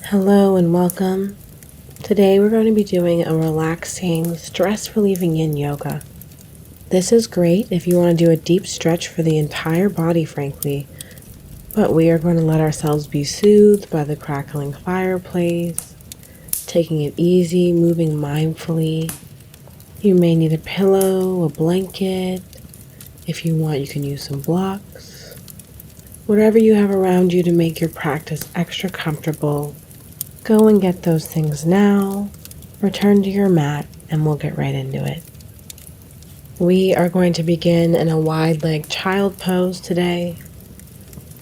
Hello and welcome. Today we're going to be doing a relaxing, stress-relieving yin yoga. This is great if you want to do a deep stretch for the entire body, frankly, but we are going to let ourselves be soothed by the crackling fireplace, taking it easy, moving mindfully. You may need a pillow, a blanket. If you want, you can use some blocks. Whatever you have around you to make your practice extra comfortable. Go and get those things now, return to your mat, and we'll get right into it. We are going to begin in a wide leg child pose today.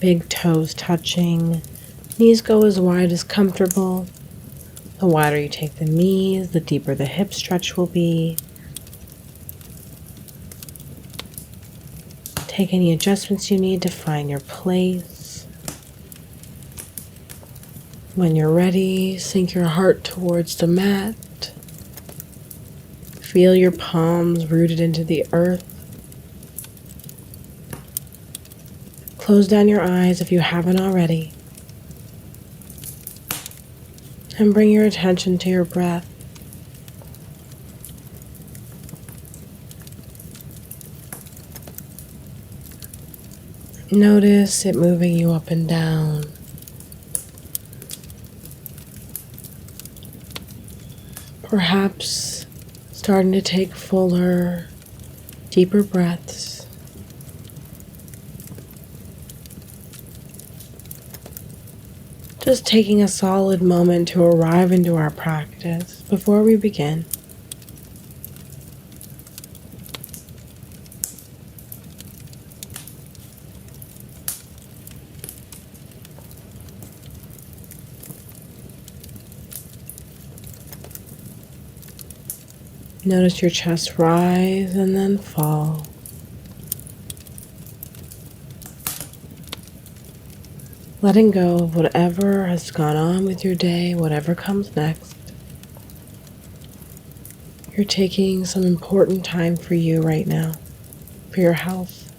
Big toes touching, knees go as wide as comfortable. The wider you take the knees, the deeper the hip stretch will be. Take any adjustments you need to find your place. When you're ready, sink your heart towards the mat. Feel your palms rooted into the earth. Close down your eyes if you haven't already. And bring your attention to your breath. Notice it moving you up and down. Perhaps starting to take fuller, deeper breaths. Just taking a solid moment to arrive into our practice before we begin. Notice your chest rise and then fall. Letting go of whatever has gone on with your day, whatever comes next. You're taking some important time for you right now, for your health,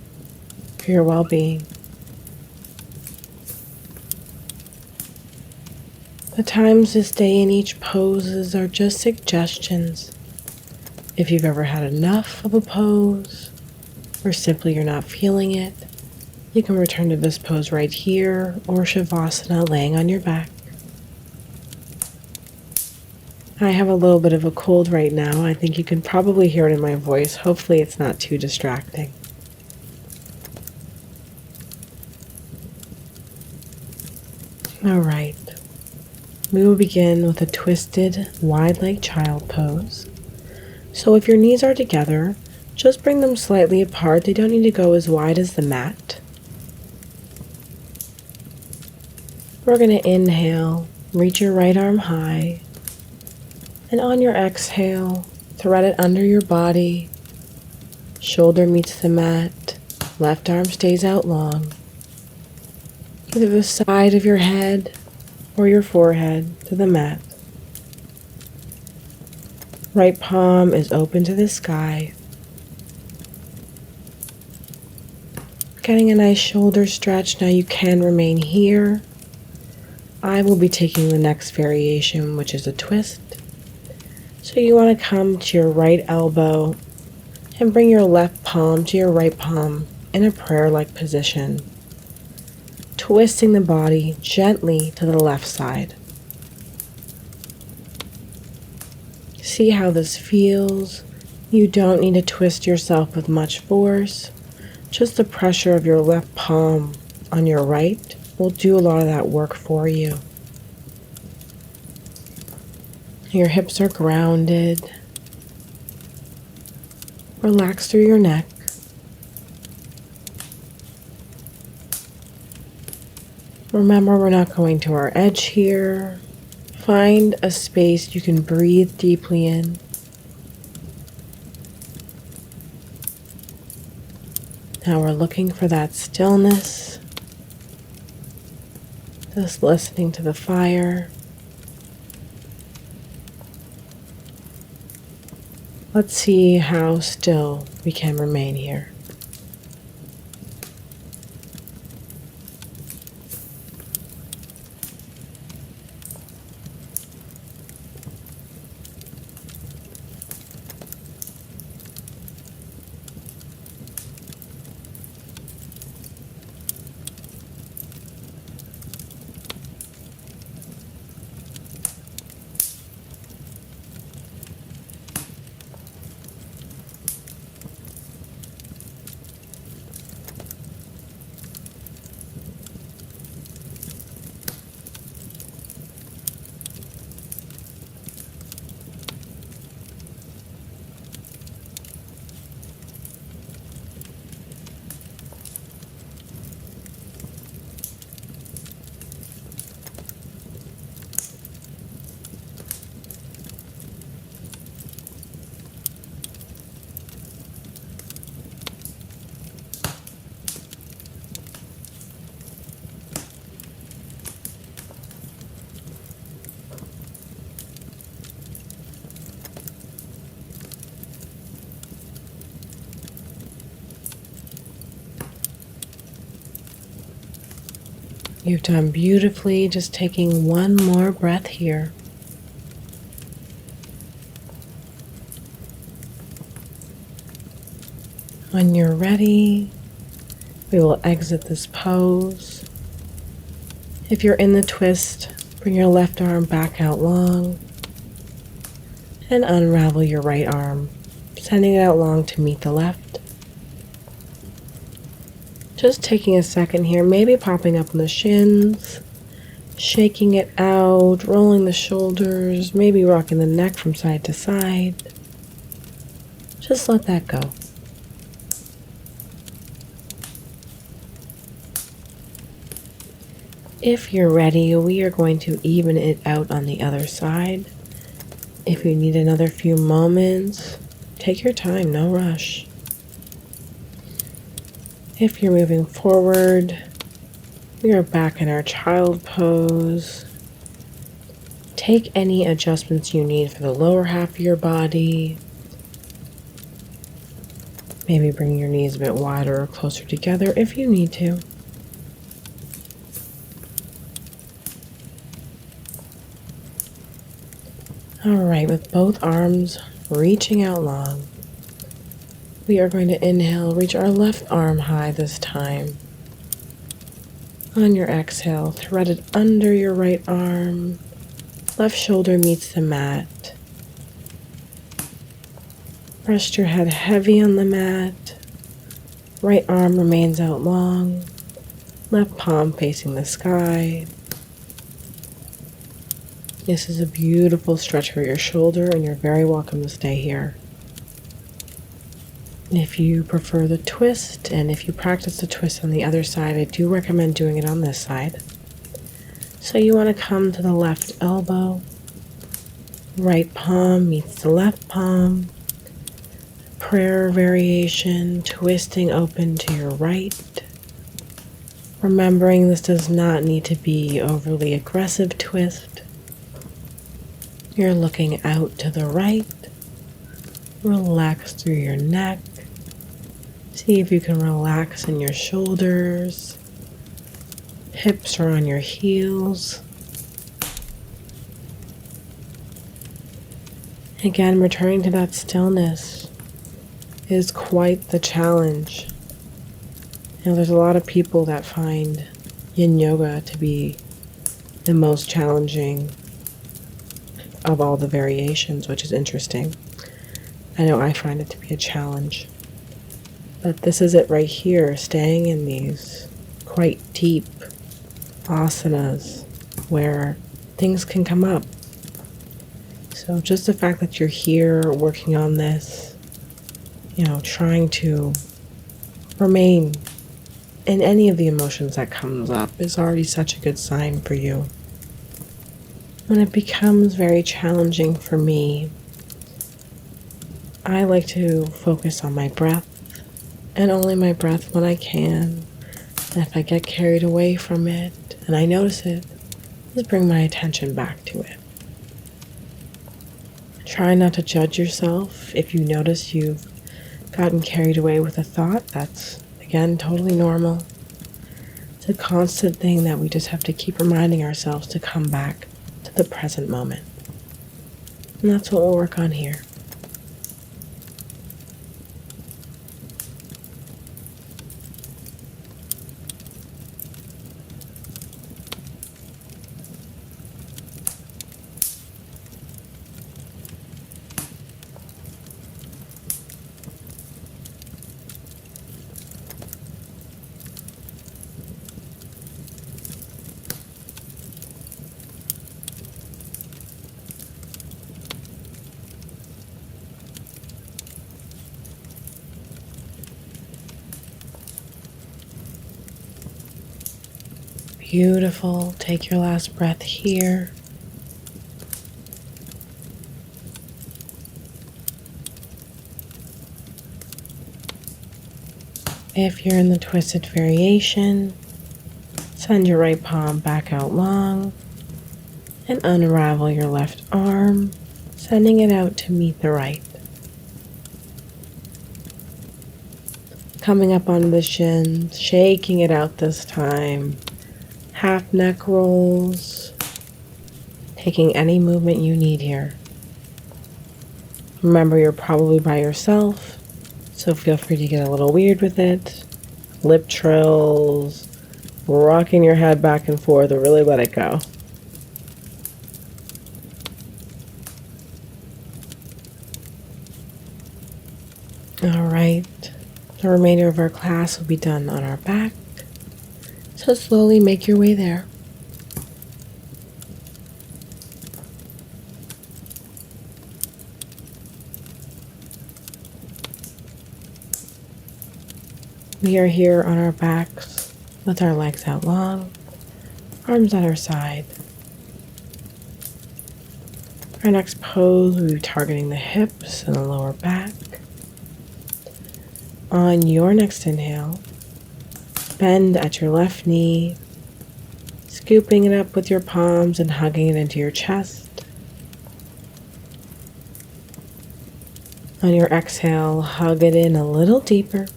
for your well-being. The times to stay in each poses are just suggestions. If you've ever had enough of a pose, or simply you're not feeling it, you can return to this pose right here, or shavasana laying on your back. I have a little bit of a cold right now. I think you can probably hear it in my voice. Hopefully it's not too distracting. All right. We will begin with a twisted, wide leg child pose. So if your knees are together, just bring them slightly apart. They don't need to go as wide as the mat. We're going to inhale, reach your right arm high, and on your exhale, thread it under your body. Shoulder meets the mat, left arm stays out long. Either the side of your head or your forehead to the mat. Right palm is open to the sky. Getting a nice shoulder stretch. Now you can remain here. I will be taking the next variation, which is a twist. So you want to come to your right elbow and bring your left palm to your right palm in a prayer-like position, twisting the body gently to the left side. See how this feels. You don't need to twist yourself with much force. Just the pressure of your left palm on your right will do a lot of that work for you. Your hips are grounded. Relax through your neck. Remember, we're not going to our edge here. Find a space you can breathe deeply in. Now we're looking for that stillness. Just listening to the fire. Let's see how still we can remain here. You've done beautifully, just taking one more breath here. When you're ready, we will exit this pose. If you're in the twist, bring your left arm back out long and unravel your right arm, sending it out long to meet the left. Just taking a second here, maybe popping up on the shins, shaking it out, rolling the shoulders, maybe rocking the neck from side to side. Just let that go. If you're ready, we are going to even it out on the other side. If you need another few moments, take your time, no rush. If you're moving forward, we are back in our child pose. Take any adjustments you need for the lower half of your body. Maybe bring your knees a bit wider or closer together if you need to. All right, with both arms reaching out long, we are going to inhale, reach our left arm high this time. On your exhale, thread it under your right arm. Left shoulder meets the mat. Rest your head heavy on the mat. Right arm remains out long. Left palm facing the sky. This is a beautiful stretch for your shoulder, and you're very welcome to stay here. If you prefer the twist, and if you practice the twist on the other side, I do recommend doing it on this side. So you want to come to the left elbow. Right palm meets the left palm. Prayer variation, twisting open to your right. Remembering this does not need to be overly aggressive twist. You're looking out to the right. Relax through your neck. See if you can relax in your shoulders. Hips are on your heels. Again, returning to that stillness is quite the challenge. There's a lot of people that find yin yoga to be the most challenging of all the variations, which is interesting. I know I find it to be a challenge. But this is it right here, staying in these quite deep asanas where things can come up. So just the fact that you're here working on this, trying to remain in any of the emotions that comes up is already such a good sign for you. When it becomes very challenging for me, I like to focus on my breath and only my breath when I can. And if I get carried away from it and I notice it, just bring my attention back to it. Try not to judge yourself. If you notice you've gotten carried away with a thought, that's, again, totally normal. It's a constant thing that we just have to keep reminding ourselves to come back to the present moment. And that's what we'll work on here. Beautiful. Take your last breath here. If you're in the twisted variation, send your right palm back out long and unravel your left arm, sending it out to meet the right. Coming up onto the shins, shaking it out this time. half neck rolls, taking any movement you need here. Remember, you're probably by yourself, so feel free to get a little weird with it. Lip trills, rocking your head back and forth, or really let it go. All right, the remainder of our class will be done on our back, so slowly make your way there. We are here on our backs with our legs out long, arms at our side. Our next pose, we'll be targeting the hips and the lower back. On your next inhale, bend at your left knee, scooping it up with your palms and hugging it into your chest. On your exhale, hug it in a little deeper.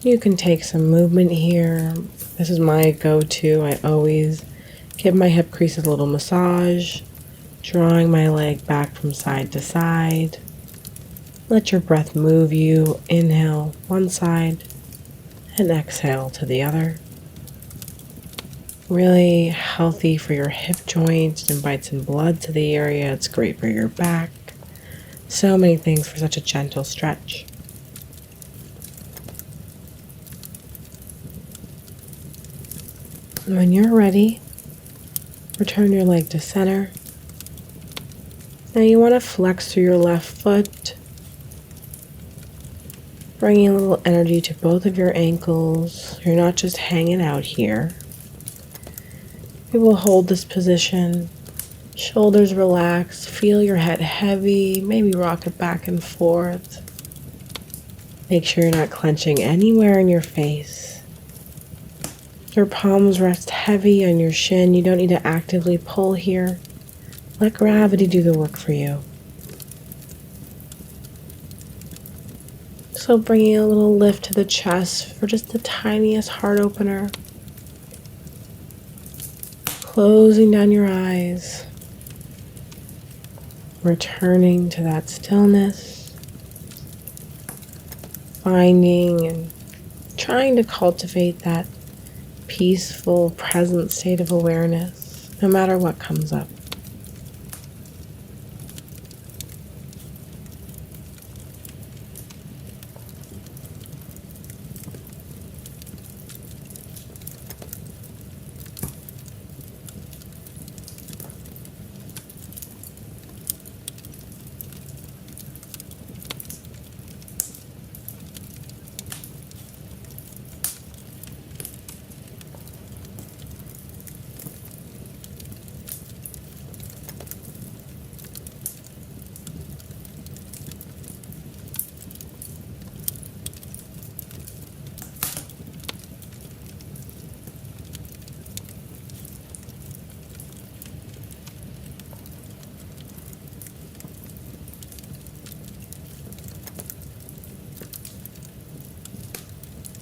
You can take some movement here. This is my go-to. I always give my hip creases a little massage, drawing my leg back from side to side. Let your breath move you. Inhale one side and exhale to the other. Really healthy for your hip joints. It invites in blood to the area. It's great for your back. So many things for such a gentle stretch. When you're ready, return your leg to center. Now you want to flex through your left foot, bringing a little energy to both of your ankles. You're not just hanging out here. We will hold this position, shoulders relaxed, feel your head heavy, maybe rock it back and forth. Make sure you're not clenching anywhere in your face. Your palms rest heavy on your shin. You don't need to actively pull here. Let gravity do the work for you. So bringing a little lift to the chest for just the tiniest heart opener. Closing down your eyes. Returning to that stillness. Finding and trying to cultivate that peaceful, present state of awareness, no matter what comes up.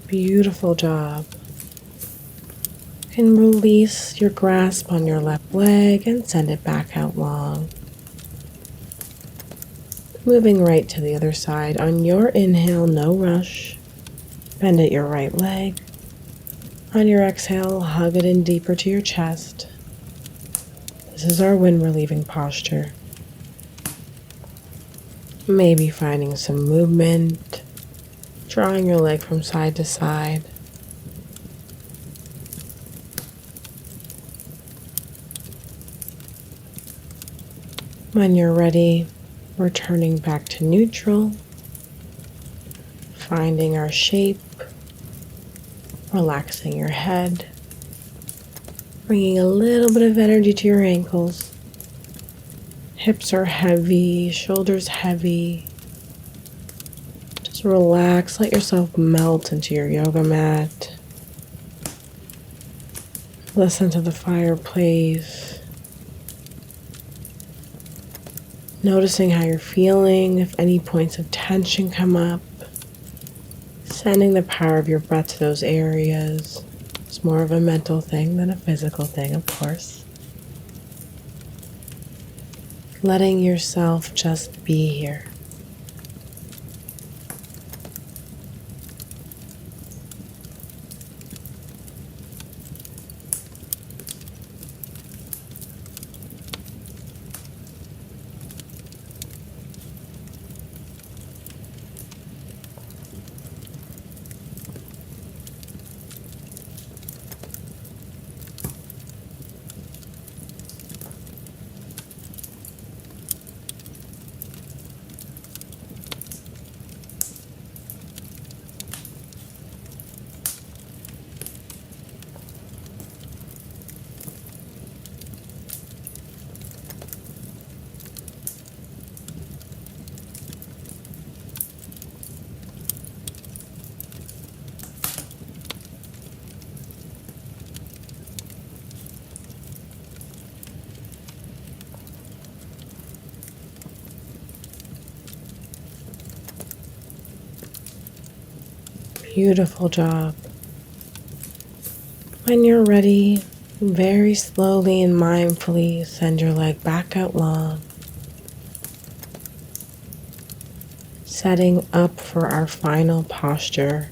Beautiful job. And release your grasp on your left leg and send it back out long. Moving right to the other side. On your inhale, no rush. Bend at your right leg. On your exhale, hug it in deeper to your chest. This is our wind relieving posture. Maybe finding some movement, drawing your leg from side to side. When you're ready, returning back to neutral, finding our shape, relaxing your head, bringing a little bit of energy to your ankles. Hips are heavy, shoulders heavy. Just relax, let yourself melt into your yoga mat. Listen to the fireplace. Noticing how you're feeling, if any points of tension come up. Sending the power of your breath to those areas. It's more of a mental thing than a physical thing, of course. Letting yourself just be here. Beautiful job. When you're ready, very slowly and mindfully send your leg back out long, setting up for our final posture,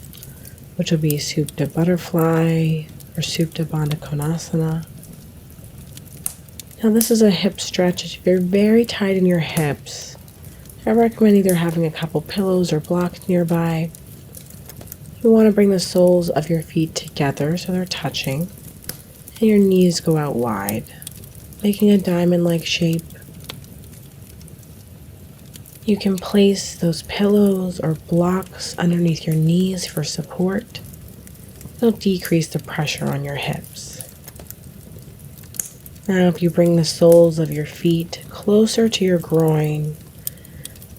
which will be Supta Butterfly or Supta Bandha Konasana. Now this is a hip stretch. If you're very tight in your hips, I recommend either having a couple pillows or blocks nearby. You want to bring the soles of your feet together so they're touching, and your knees go out wide, making a diamond-like shape. You can place those pillows or blocks underneath your knees for support. It'll decrease the pressure on your hips. Now, if you bring the soles of your feet closer to your groin,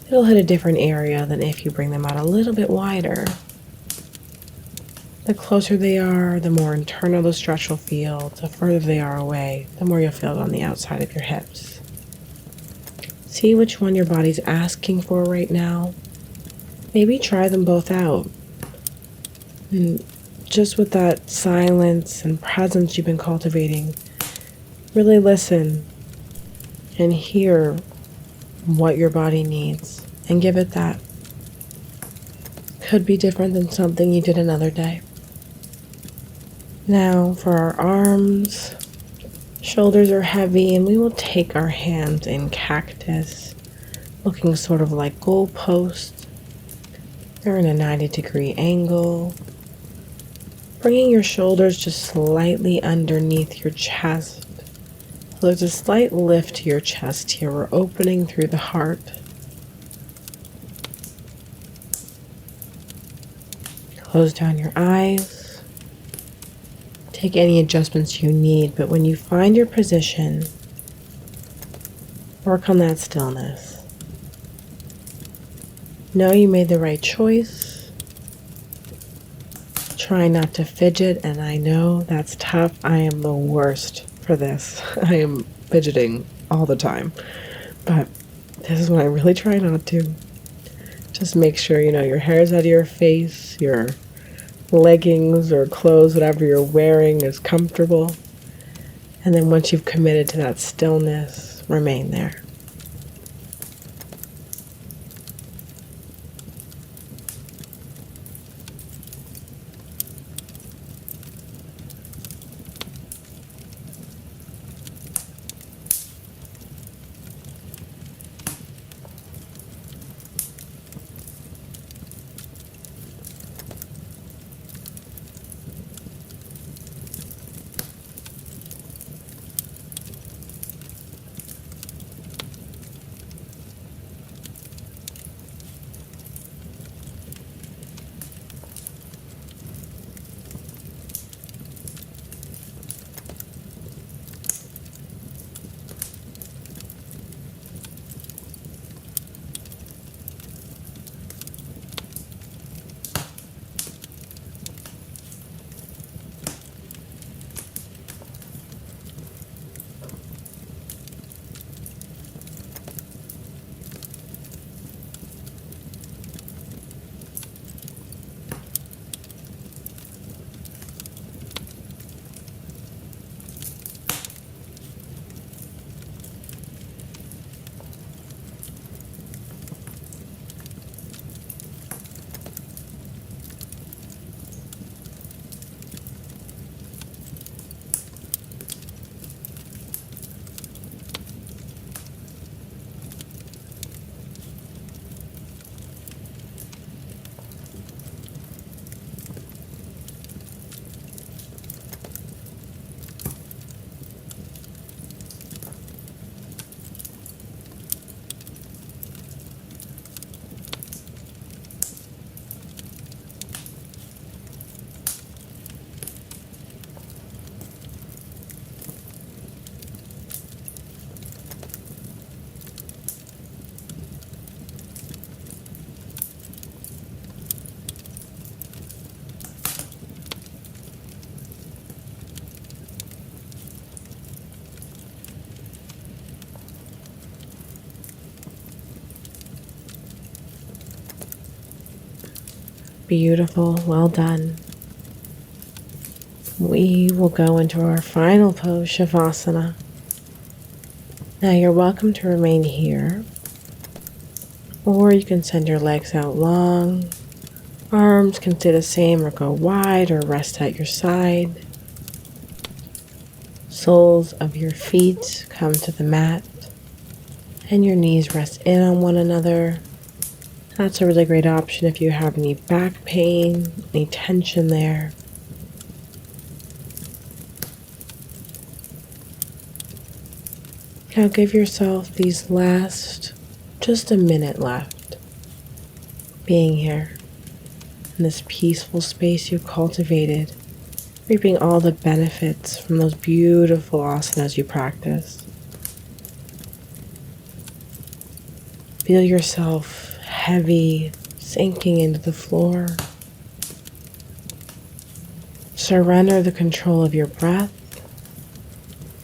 it'll hit a different area than if you bring them out a little bit wider. The closer they are, the more internal the stretch will feel. The further they are away, the more you'll feel it on the outside of your hips. See which one your body's asking for right now. Maybe try them both out. And just with that silence and presence you've been cultivating, really listen and hear what your body needs and give it that. Could be different than something you did another day. Now for our arms, shoulders are heavy, and we will take our hands in cactus, looking sort of like goalposts. They're in a 90-degree angle. Bringing your shoulders just slightly underneath your chest. So there's a slight lift to your chest here. We're opening through the heart. Close down your eyes. Take any adjustments you need, but when you find your position, work on that stillness. Know you made the right choice. Try not to fidget, and I know that's tough. I am the worst for this. I am fidgeting all the time, but this is when I really try not to. Just make sure your hair's out of your face, your leggings or clothes, whatever you're wearing is comfortable. And then once you've committed to that stillness, remain there. Beautiful. Well done. We will go into our final pose, shavasana. Now you're welcome to remain here, or you can send your legs out long. Arms can stay the same or go wide or rest at your side. Soles of your feet come to the mat and your knees rest in on one another. That's a really great option if you have any back pain, any tension there. Now give yourself these last, just a minute left, being here in this peaceful space you've cultivated, reaping all the benefits from those beautiful asanas you practice. Feel yourself heavy, sinking into the floor. Surrender the control of your breath.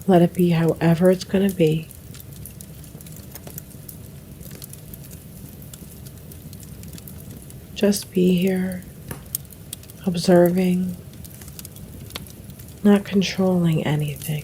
Let it be however it's going to be. Just be here, observing, not controlling anything.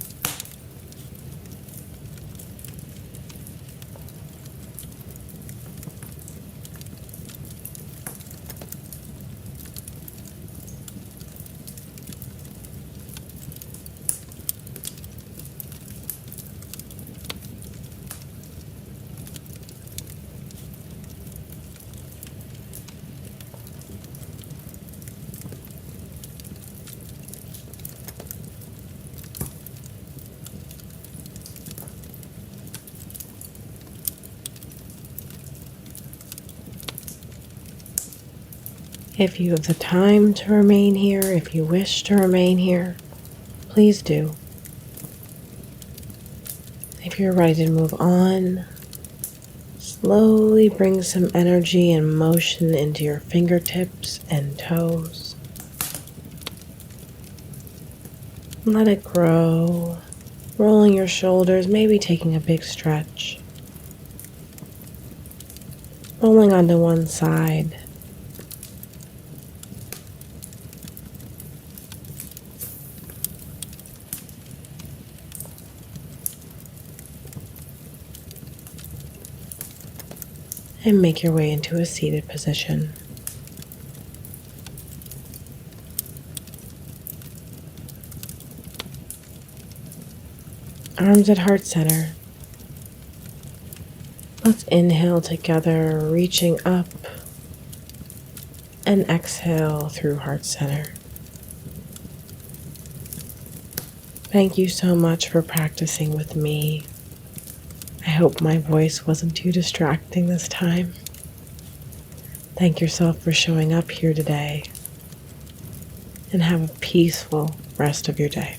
If you have the time to remain here, if you wish to remain here, please do. If you're ready to move on, slowly bring some energy and motion into your fingertips and toes. Let it grow, rolling your shoulders, maybe taking a big stretch. Rolling onto one side. And make your way into a seated position. Arms at heart center. Let's inhale together, reaching up, and exhale through heart center. Thank you so much for practicing with me. I hope my voice wasn't too distracting this time. Thank yourself for showing up here today, and have a peaceful rest of your day.